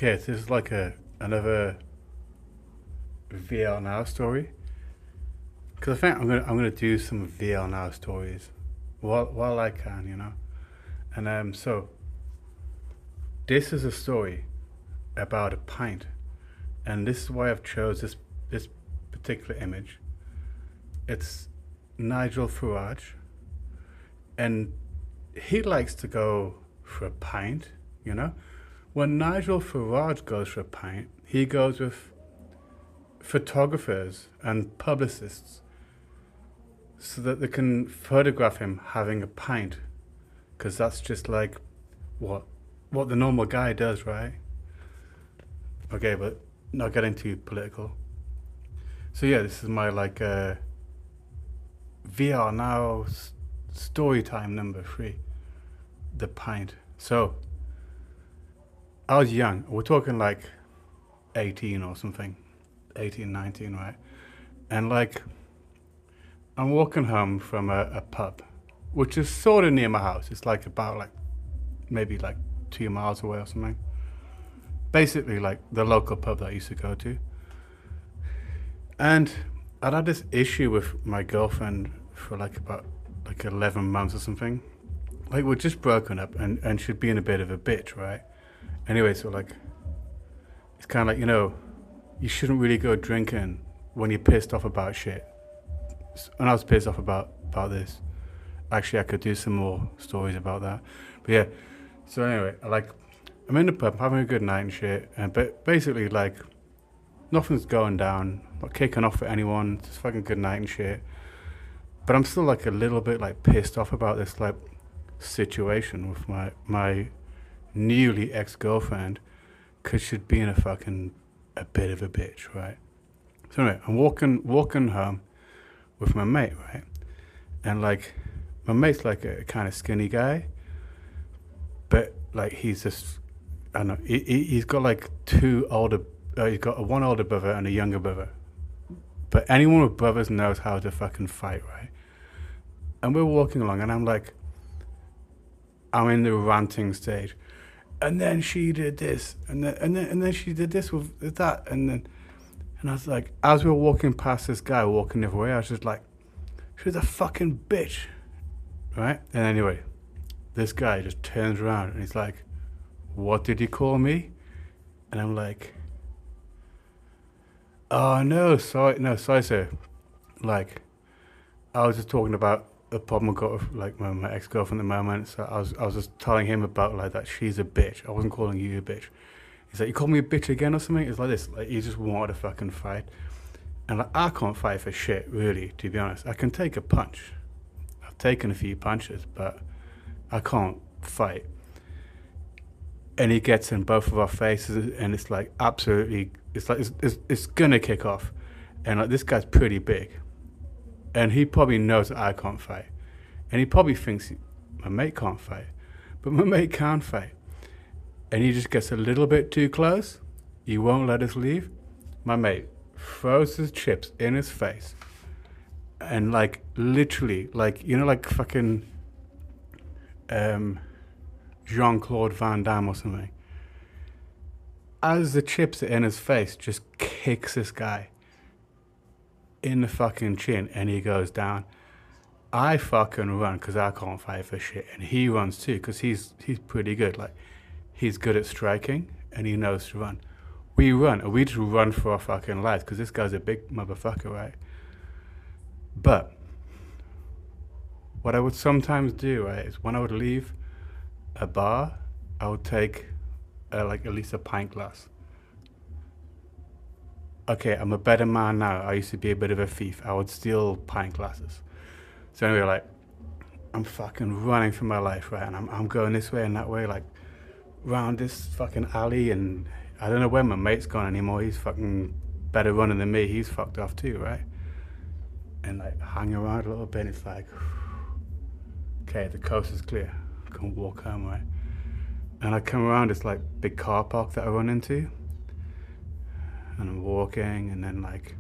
Okay, so this is like another Vlnow story. Because I think I'm gonna do some Vlnow stories while I can, you know. And so this is a story about a pint, and this is why I've chose this particular image. It's Nigel Farage, and he likes to go for a pint, you know. When Nigel Farage goes for a pint, he goes with photographers and publicists so that they can photograph him having a pint, because that's just like what what the normal guy does, right? Okay, but not getting too political. So yeah, this is my like VR now story time number 3, the pint. So I was young. We're talking like 18 or something, 18, 19, right? And like I'm walking home from a pub, which is sort of near my house. It's like about like maybe like 2 miles away or something. Basically like the local pub that I used to go to. And I'd had this issue with my girlfriend for like about like 11 months or something. Like we're just broken up, and she'd been a bit of a bitch, right? Anyway, so like it's kind of like, you know, you shouldn't really go drinking when you're pissed off about shit. And I was pissed off about this. Actually, I could do some more stories about that. But yeah, so anyway, I'm in the pub having a good night and shit, and but basically like nothing's going down, not kicking off at anyone, just fucking good night and shit. But I'm still like a little bit like pissed off about this like situation with my newly ex-girlfriend, because she'd been a bit of a bitch, right? So anyway, I'm walking home with my mate, right? And like my mate's like a kind of skinny guy, but like he's just, I don't know, he's got like he's got one older brother and a younger brother. But anyone with brothers knows how to fucking fight, right? And we're walking along, and I'm in the ranting stage, and then she did this, and then she did this with that, and I was like, as we were walking past this guy walking the other way, I was just like, she's a fucking bitch, right? And anyway, this guy just turns around and he's like, what did you call me? And I'm like, oh no, sorry sir. Like, I was just talking about the problem I got with like my ex-girlfriend at the moment. So I was just telling him about like that she's a bitch. I wasn't calling you a bitch. He's like, you called me a bitch again or something? It's like this. Like, he just wanted to fucking fight. And like, I can't fight for shit, really, to be honest. I can take a punch. I've taken a few punches, but I can't fight. And he gets in both of our faces, and it's like absolutely, it's like it's gonna kick off. And like this guy's pretty big, and he probably knows that I can't fight, and he probably thinks my mate can't fight, but my mate can fight. And he just gets a little bit too close. He won't let us leave. My mate throws his chips in his face, and like literally, like, you know, like fucking Jean-Claude Van Damme or something. As the chips are in his face, just kicks this guy in the fucking chin, and he goes down. I fucking run because I can't fight for shit, and he runs too because he's pretty good. Like, he's good at striking, and he knows to run. We run, and we just run for our fucking lives because this guy's a big motherfucker, right? But what I would sometimes do, right, is when I would leave a bar, I would take like at least a pint glass. Okay, I'm a better man now. I used to be a bit of a thief. I would steal pint glasses. So anyway, like, I'm fucking running for my life, right? And I'm going this way and that way, like, round this fucking alley, and I don't know where my mate's gone anymore. He's fucking better running than me. He's fucked off too, right? And like, hang around a little bit, and it's like, okay, the coast is clear. I can walk home, right? And I come around this like big car park that I run into, and I'm walking, and then like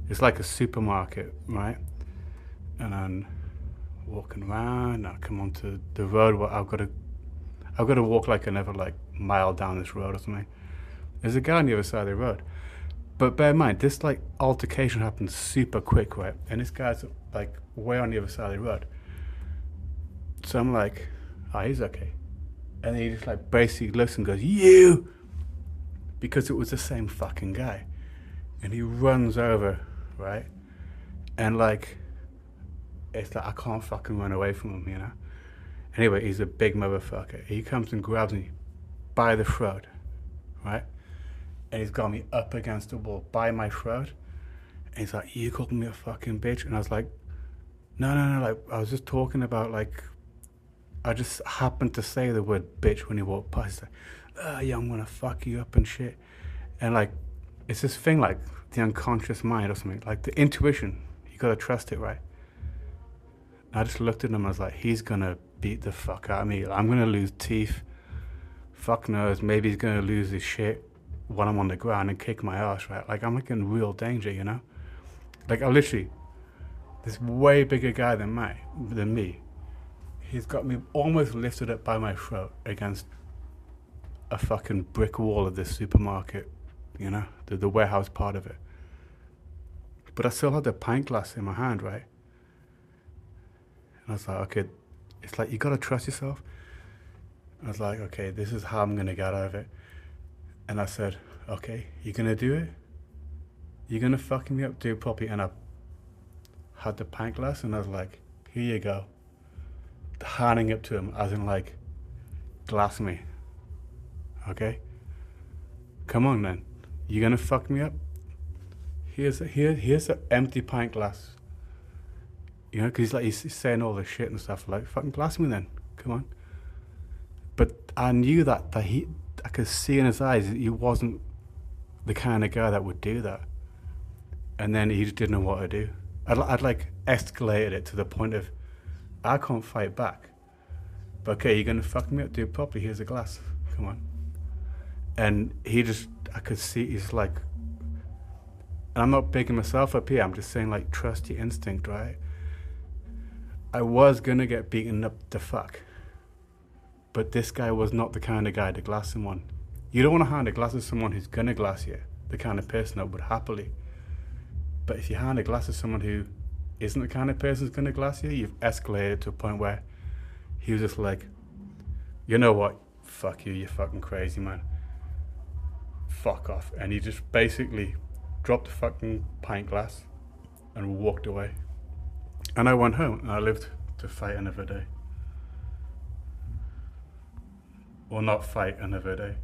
it's like a supermarket, right? And I'm walking around, and I come onto the road where I've got to walk like another like mile down this road or something. There's a guy on the other side of the road. But bear in mind, this like altercation happened super quick, right? And this guy's like way on the other side of the road. So I'm like, oh, he's okay. And he just like basically looks and goes, you! Because it was the same fucking guy. And he runs over, right? And like, it's like, I can't fucking run away from him, you know? Anyway, he's a big motherfucker. He comes and grabs me by the throat, right? And he's got me up against the wall by my throat. And he's like, you called me a fucking bitch? And I was like, no, like, I was just talking about, like, I just happened to say the word bitch when he walked past. He's like, yeah, I'm gonna fuck you up and shit. And like, it's this thing like the unconscious mind or something, like the intuition. You gotta trust it, right? I just looked at him. I was like, he's gonna beat the fuck out of me. I'm gonna lose teeth. Fuck knows. Maybe he's gonna lose his shit when I'm on the ground and kick my ass, right? Like, I'm like in real danger, you know? Like, I literally, this way bigger guy than me. He's got me almost lifted up by my throat against a fucking brick wall of this supermarket, you know, the warehouse part of it. But I still had the pint glass in my hand, right? And I was like, okay, it's like, you gotta trust yourself. I was like, okay, this is how I'm gonna get out of it. And I said, okay, you gonna do it? You're gonna fuck me up, do it properly. And I had the pint glass and I was like, here you go. Handing it to him, as in like, glass me. Okay? Come on then. You gonna fuck me up? Here's an empty pint glass. You know, because he's saying all this shit and stuff. Like, fucking glass me then. Come on. But I knew that I could see in his eyes that he wasn't the kind of guy that would do that. And then he just didn't know what to do. I'd like escalated it to the point of, I can't fight back. But okay, you're gonna fuck me up, do it properly. Here's a glass. Come on. And I could see, he's like, and I'm not bigging myself up here. I'm just saying, like, trust your instinct, right? I was gonna get beaten up to fuck. But this guy was not the kind of guy to glass someone. You don't want to hand a glass to someone who's gonna glass you, the kind of person that would happily. But if you hand a glass to someone who isn't the kind of person who's gonna glass you, you've escalated to a point where he was just like, you know what? Fuck you, you're fucking crazy, man. Fuck off. And he just basically dropped the fucking pint glass and walked away. And I went home and I lived to fight another day. Or not fight another day.